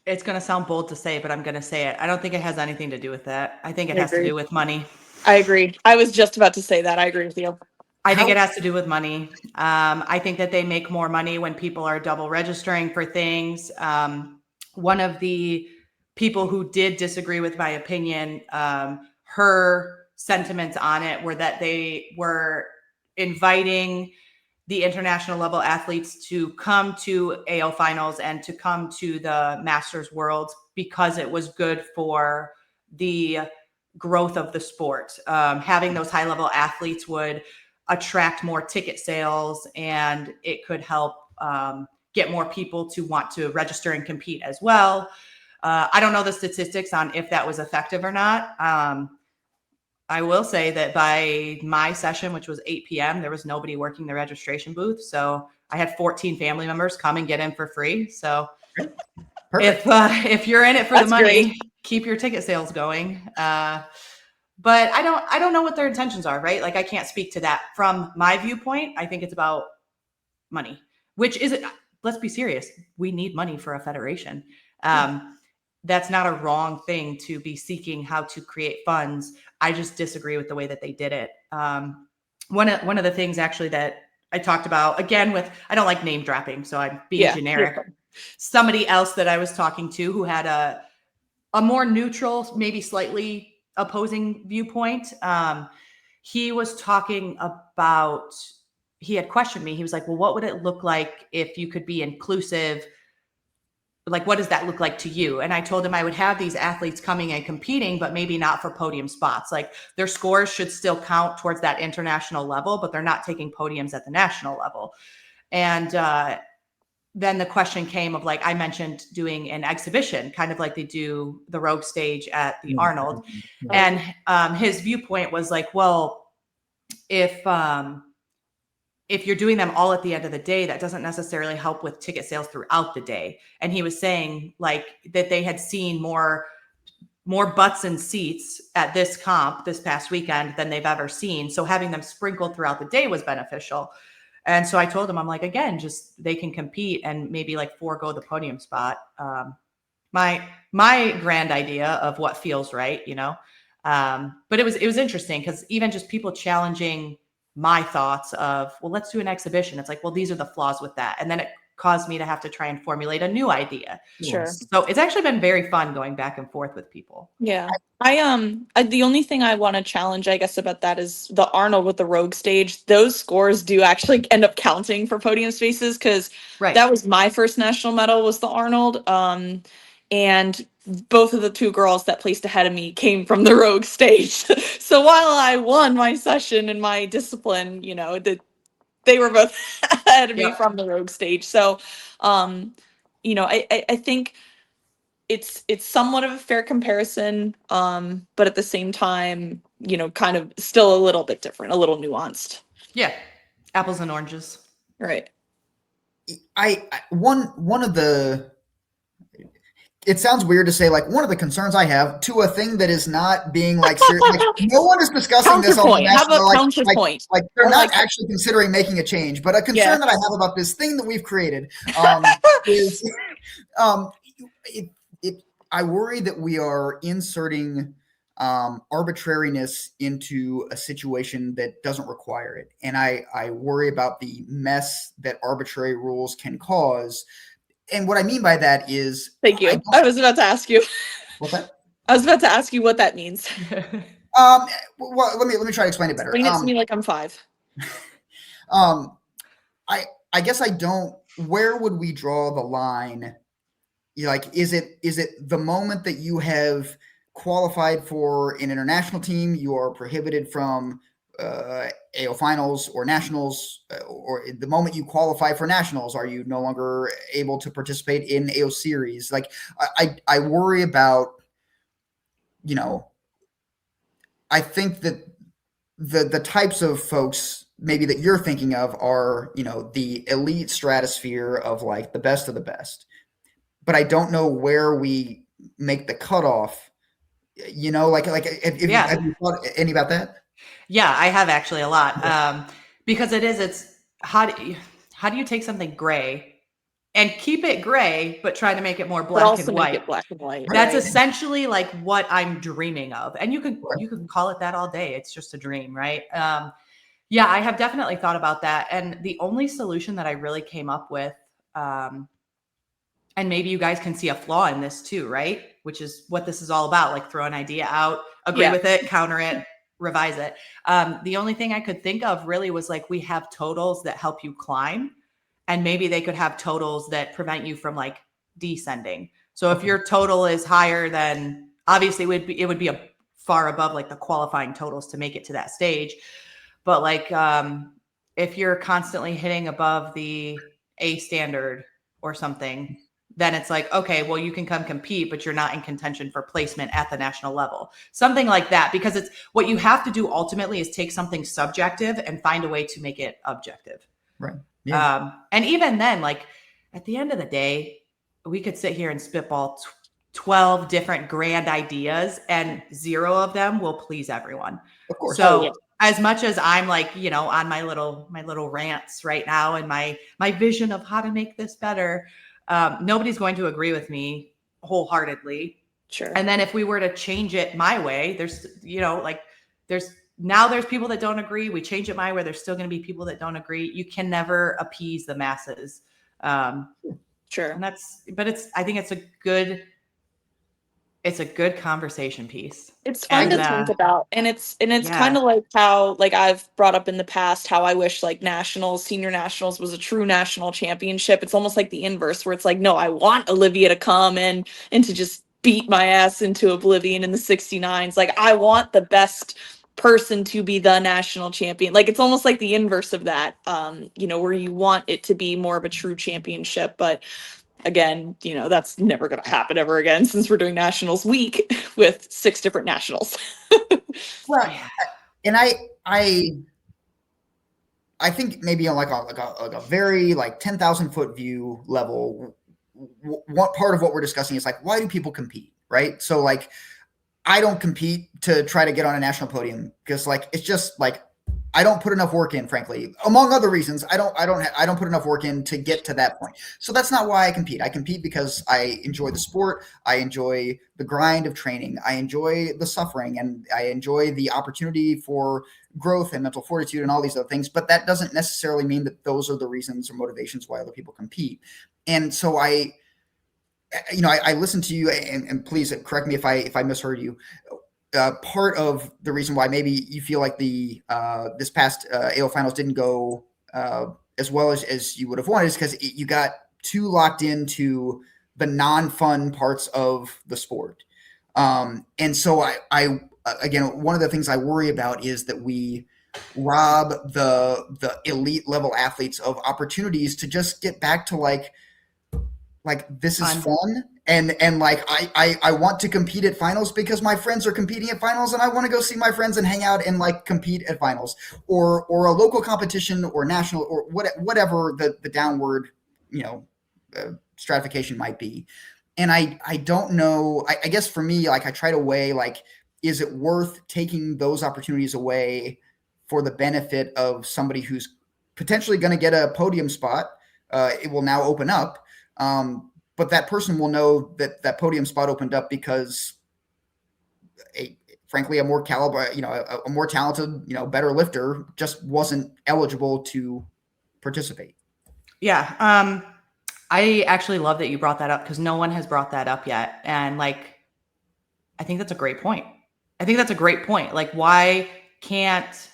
It's going to sound bold to say, but I'm going to say it. I don't think it has anything to do with that. I think it has to do with money. I agree. I was just about to say that. I agree with you. I think it has to do with money. I think that they make more money when people are double registering for things. One of the people who did disagree with my opinion, her sentiments on it were that they were inviting the international level athletes to come to AO finals and to come to the Masters Worlds because it was good for the growth of the sport. Having those high level athletes would attract more ticket sales, and it could help get more people to want to register and compete as well. I don't know the statistics on if that was effective or not. I will say that by my session, which was 8 p.m., there was nobody working the registration booth. So I had 14 family members come and get in for free. So Perfect. if you're in it for That's the money, great. keep your ticket sales going. But I don't know what their intentions are, right? Like I can't speak to that from my viewpoint. I think it's about money, which isn't, let's be serious. We need money for a federation. That's not a wrong thing to be seeking how to create funds. I just disagree with the way that they did it. One of the things actually that I talked about, again, with, I don't like name dropping, so I'm being generic. Somebody else that I was talking to who had a more neutral, maybe slightly opposing viewpoint. He was talking about, he had questioned me. He was like, well, what would it look like if you could be inclusive? Like, what does that look like to you? And I told him I would have these athletes coming and competing, but maybe not for podium spots. Like their scores should still count towards that international level, but they're not taking podiums at the national level. And then the question came of, like, I mentioned doing an exhibition, kind of like they do the Rogue stage at the Arnold. And his viewpoint was like, well, if you're doing them all at the end of the day, that doesn't necessarily help with ticket sales throughout the day. And he was saying like that they had seen more butts and seats at this comp this past weekend than they've ever seen. So having them sprinkled throughout the day was beneficial. And so I told him, I'm like, again, just they can compete and maybe like forego the podium spot. My grand idea of what feels right, you know. But it was interesting because even just people challenging my thoughts of, well, let's do an exhibition. It's like, well, these are the flaws with that. And then it caused me to have to try and formulate a new idea. Sure. So it's actually been very fun going back and forth with people. Yeah. The only thing I want to challenge, I guess, about that is the Arnold with the Rogue stage. Those scores do actually end up counting for podium spaces because that was my first national medal was the Arnold. And both of the two girls that placed ahead of me came from the Rogue stage. So while I won my session in my discipline, you know, they were both ahead of me from the Rogue stage. So, you know, I think it's somewhat of a fair comparison, but at the same time, you know, kind of still a little bit different, a little nuanced. Yeah, apples and oranges. Right. One of the, it sounds weird to say, like, one of the concerns I have to a thing that is not being like, like no one is discussing this on the national, like they're not actually considering making a change, but a concern that I have about this thing that we've created is I worry that we are inserting arbitrariness into a situation that doesn't require it. And I worry about the mess that arbitrary rules can cause. And what I mean by that is... Thank you. I was about to ask you. What's that? I was about to ask you what that means. Well, let me try to explain it better. Explain it to me like I'm 5. I guess I don't... Where would we draw the line? Like, is it the moment that you have qualified for an international team, you are prohibited from AO finals or nationals, or the moment you qualify for nationals, are you no longer able to participate in AO series? Like, I worry about, you know, I think that the types of folks maybe that you're thinking of are, you know, the elite stratosphere of like the best of the best. But I don't know where we make the cutoff, you know, like have you thought any about that? Yeah, I have actually a lot. Because it's how do you take something gray and keep it gray, but try to make it more black and white? Make it black and white. That's essentially like what I'm dreaming of. And you can call it that all day. It's just a dream, right? Yeah, I have definitely thought about that. And the only solution that I really came up with, and maybe you guys can see a flaw in this too, right? Which is what this is all about. Like throw an idea out, agree with it, counter it, revise it. The only thing I could think of really was like, we have totals that help you climb, and maybe they could have totals that prevent you from like descending. So if your total is higher than, obviously it would be a far above like the qualifying totals to make it to that stage. But like, if you're constantly hitting above the A standard or something, then it's like, okay, well, you can come compete, but you're not in contention for placement at the national level. Something like that, because it's what you have to do ultimately is take something subjective and find a way to make it objective. Right. Yeah. And even then, like at the end of the day, we could sit here and spitball 12 different grand ideas and 0 of them will please everyone. Of course. So as much as I'm like, on my little rants right now and my vision of how to make this better, nobody's going to agree with me wholeheartedly. Sure. And then if we were to change it my way, there's there's people that don't agree. We change it my way. There's still going to be people that don't agree. You can never appease the masses. Sure. And I think it's a good conversation piece. It's fun to think about. And it's kind of like how, like I've brought up in the past, how I wish like senior nationals was a true national championship. It's almost like the inverse where it's like, no, I want Olivia to come and to just beat my ass into oblivion in the 69s. Like I want the best person to be the national champion. Like it's almost like the inverse of that, where you want it to be more of a true championship. But again, that's never going to happen ever again since we're doing nationals week with 6 different nationals. Well, and I think maybe on like a very like 10,000 foot view level, what part of what we're discussing is like, why do people compete? Right. So like, I don't compete to try to get on a national podium because like, it's just like, I don't put enough work in, frankly, among other reasons. I don't put enough work in to get to that point. So that's not why I compete. I compete because I enjoy the sport. I enjoy the grind of training. I enjoy the suffering, and I enjoy the opportunity for growth and mental fortitude and all these other things. But that doesn't necessarily mean that those are the reasons or motivations why other people compete. And so I listen to you, and please correct me if I misheard you. Part of the reason why maybe you feel like the this past AO finals didn't go as well as you would have wanted is because you got too locked into the non-fun parts of the sport. And so I again, one of the things I worry about is that we rob the elite level athletes of opportunities to just get back to like this is fun. And like, I want to compete at finals because my friends are competing at finals and I want to go see my friends and hang out and like compete at finals or a local competition or national or whatever the downward, stratification might be. And I don't know, I guess for me, like I try to weigh, like, is it worth taking those opportunities away for the benefit of somebody who's potentially going to get a podium spot? It will now open up. But that person will know that podium spot opened up because frankly, a more caliber, a more talented, better lifter just wasn't eligible to participate. Yeah. I actually love that you brought that up because no one has brought that up yet. And like, I think that's a great point. Like, why can't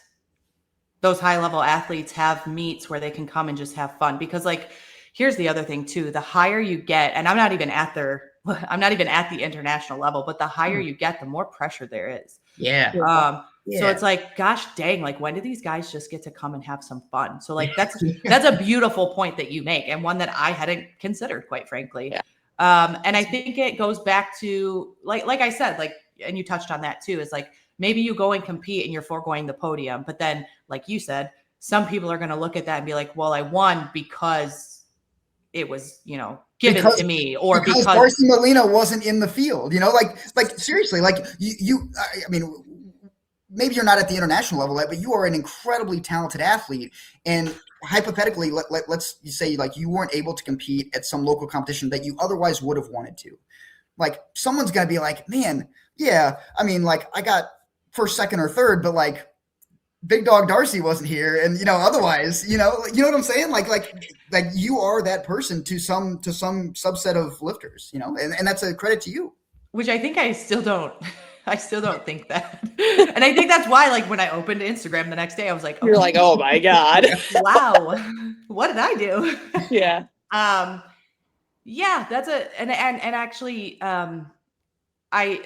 those high level athletes have meets where they can come and just have fun? Because like, here's the other thing too, the higher you get, and I'm not even at the international level, but the higher you get, the more pressure there is. Yeah. So it's like, gosh dang, like when do these guys just get to come and have some fun? So like, that's a beautiful point that you make. And one that I hadn't considered, quite frankly. Yeah. And I think it goes back to like I said, like, and you touched on that too, is like, maybe you go and compete and you're foregoing the podium, but then like you said, some people are going to look at that and be like, well, I won because it was, given to me, or because Darci Molina wasn't in the field, like seriously, like I mean, maybe you're not at the international level, but you are an incredibly talented athlete. And hypothetically, let's say like you weren't able to compete at some local competition that you otherwise would have wanted to. Like someone's going to be like, man, yeah, I mean, like I got first, second, or third, but like big dog Darci wasn't here. And, otherwise, you know what I'm saying? Like you are that person to some subset of lifters, and that's a credit to you. Which I think I still don't think that. And I think that's why, like, when I opened Instagram the next day, I was like, you're like, oh my God. Wow. What did I do? Yeah. Yeah, and actually,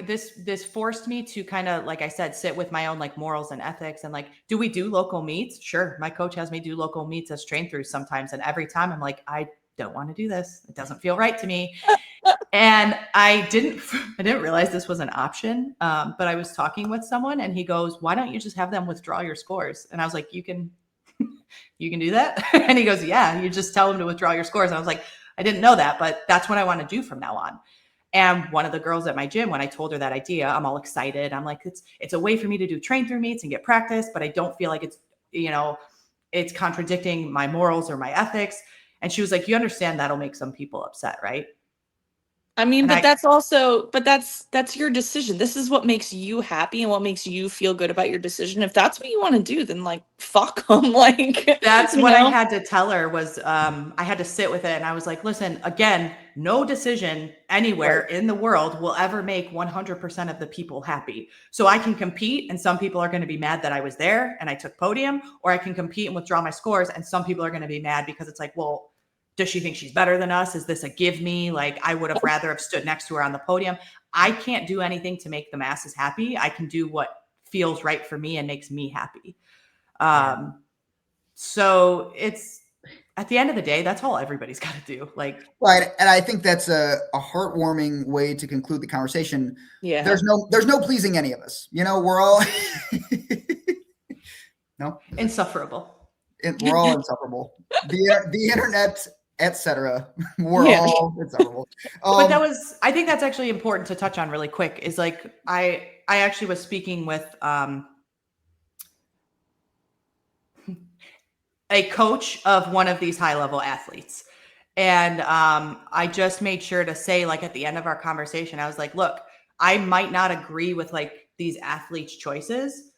this forced me to kind of, like I said, sit with my own like morals and ethics and like, do we do local meets? Sure. My coach has me do local meets as train throughs sometimes. And every time I'm like, I don't want to do this. It doesn't feel right to me. And I didn't realize this was an option. But I was talking with someone and he goes, why don't you just have them withdraw your scores? And I was like, you can You can do that? And he goes, yeah, you just tell them to withdraw your scores. And I was like, I didn't know that, but that's what I want to do from now on. And one of the girls at my gym, when I told her that idea, I'm all excited. I'm like, it's a way for me to do train through meets and get practice, but I don't feel like it's, it's contradicting my morals or my ethics. And she was like, you understand that'll make some people upset, right? I mean, but that's your decision. This is what makes you happy and what makes you feel good about your decision. If that's what you want to do, then like, fuck them. Like, that's what I had to tell her was, I had to sit with it. And I was like, listen, again, no decision anywhere in the world will ever make 100% of the people happy. So I can compete and some people are going to be mad that I was there and I took podium, or I can compete and withdraw my scores. And some people are going to be mad because it's like, well, does she think she's better than us? Is this a give me? Like, I would have rather have stood next to her on the podium. I can't do anything to make the masses happy. I can do what feels right for me and makes me happy. So it's, at the end of the day, that's all everybody's got to do. Like, right. And I think that's a heartwarming way to conclude the conversation. Yeah. There's no pleasing any of us. We're all no insufferable. We're all insufferable. The internet, etc. We're all insufferable. But I think that's actually important to touch on really quick, is like, I actually was speaking with a coach of one of these high level athletes. And I just made sure to say, like, at the end of our conversation, I was like, look, I might not agree with like these athletes' choices,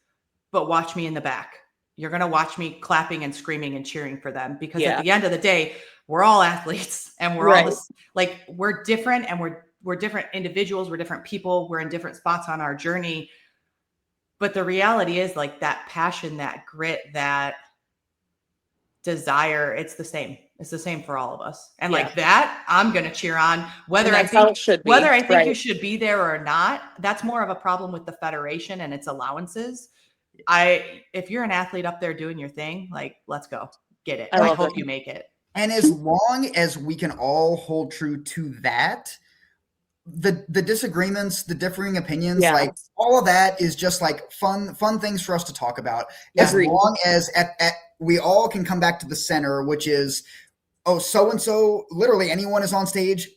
but watch me in the back. You're going to watch me clapping and screaming and cheering for them, because at the end of the day, we're all athletes and we're all this, like, we're different, and we're different individuals. We're different people. We're in different spots on our journey. But the reality is, like, that passion, that grit, that desire, it's the same. It's the same for all of us. And like that, I'm going to cheer on, whether I think you should be there or not. That's more of a problem with the federation and its allowances. If you're an athlete up there doing your thing, like, let's go get it. I hope you make it. And as long as we can all hold true to that, the disagreements, the differing opinions, like, all of that is just like fun things for us to talk about. As long as we all can come back to the center, which is, oh, so-and-so, literally anyone is on stage,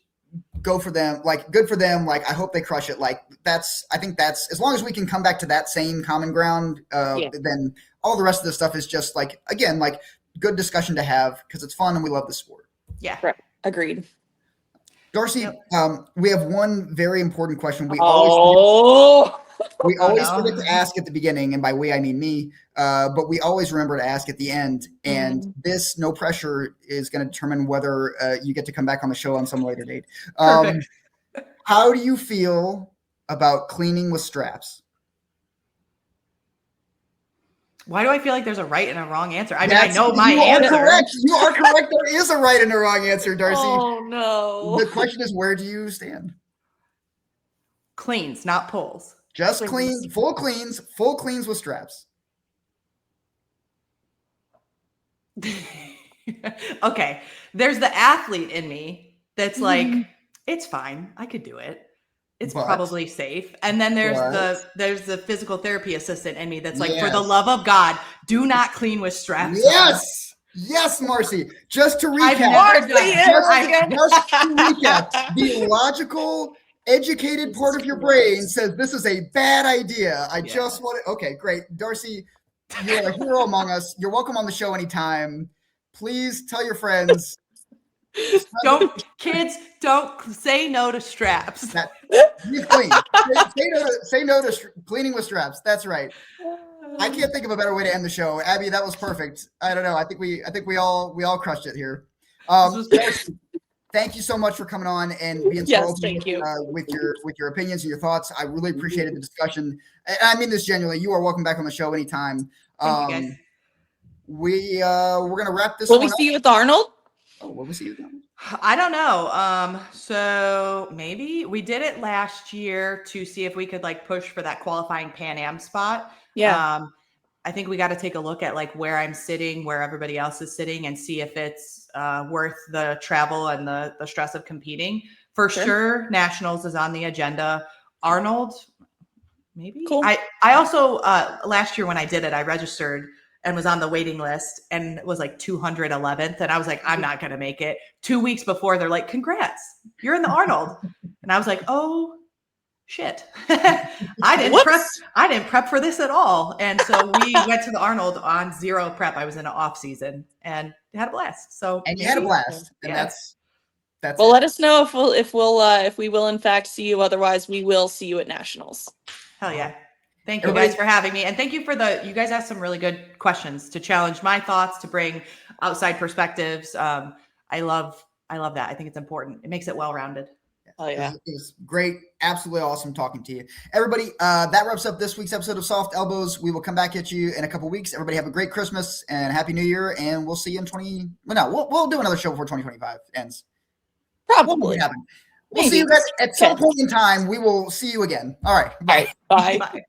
go for them, like, good for them. Like, I hope they crush it. Like, I think that's, as long as we can come back to that same common ground, then all the rest of the stuff is just like, again, like, good discussion to have, because it's fun and we love the sport. Yeah. Right. Agreed. Darci, we have one very important question. We always forget to ask at the beginning, and by we I mean me, but we always remember to ask at the end. And this, no pressure, is going to determine whether you get to come back on the show on some later date. How do you feel about cleaning with straps? Why do I feel like there's a right and a wrong answer? I mean, I know my answer. Correct. You are correct. There is a right and a wrong answer, Darci. Oh, no. The question is, where do you stand? Cleans, not pulls. Just clean, full cleans with straps. Okay. There's the athlete in me that's like, it's fine. I could do it. It's probably safe. And then there's the physical therapy assistant in me that's like, for the love of God, do not clean with straps. Yes. Yes, Marcy. Just to recap, the logical, educated part of your brain says this is a bad idea. I just want to. Okay, great. Darci, you're a hero among us. You're welcome on the show anytime. Please tell your friends. Kids, don't say no to straps. He's clean. Say no to cleaning with straps. That's right. I can't think of a better way to end the show. Abby, that was perfect. I don't know. I think we all crushed it here. Thank you so much for coming on and being so open with your opinions and your thoughts. I really appreciated the discussion. And I mean this genuinely. You are welcome back on the show anytime. Thank you guys. We're gonna wrap this. Will we see you with Arnold? Oh, will we see you with Arnold? I don't know. So maybe we did it last year to see if we could like push for that qualifying Pan Am spot. Yeah. I think we got to take a look at like where I'm sitting, where everybody else is sitting, and see if it's worth the travel and the stress of competing. For sure, Nationals is on the agenda. Arnold, maybe. Cool. I also last year when I did it, I registered and was on the waiting list and was like 211th. And I was like, I'm not going to make it. 2 weeks before, they're like, congrats, you're in the Arnold. And I was like, oh shit. I didn't prep for this at all. And so we went to the Arnold on zero prep. I was in an off season and had a blast. So And you had a blast. And yeah. that's Well, it. let us know if we will in fact see you. Otherwise, we will see you at nationals. Hell yeah. Thank you guys for having me. And thank you for you guys asked some really good questions to challenge my thoughts, to bring outside perspectives. I love that. I think it's important. It makes it well-rounded. Oh yeah. It was great. Absolutely awesome talking to you. Everybody, that wraps up this week's episode of Soft Elbows. We will come back at you in a couple weeks. Everybody have a great Christmas and Happy New Year. And we'll see you in we'll do another show before 2025 ends. Probably. We'll see you guys at some point in time. We will see you again. All right. Bye. Bye. Bye.